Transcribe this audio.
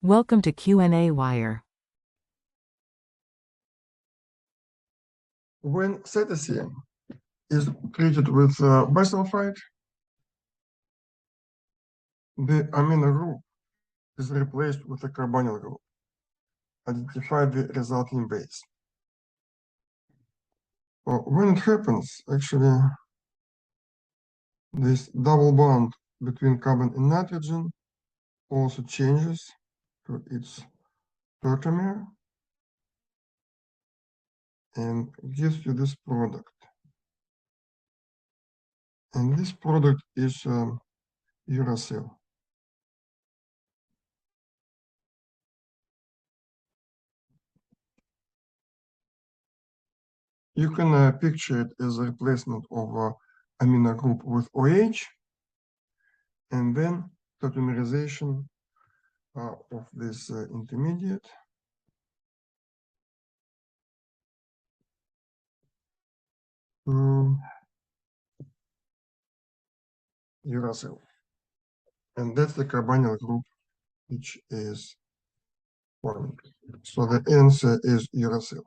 Welcome to qnawire. When cytosine is treated with bisulfite, the amino group is replaced with a carbonyl group. Identify the resulting base. Well, when it happens, actually, this double bond between carbon and nitrogen also changes to its tertimer and gives you this product. And this product is uracil. You can picture it as a replacement of amino group with OH, and then tertimerization of this intermediate. Uracil. And that's the carbonyl group which is formed. So the answer is uracil.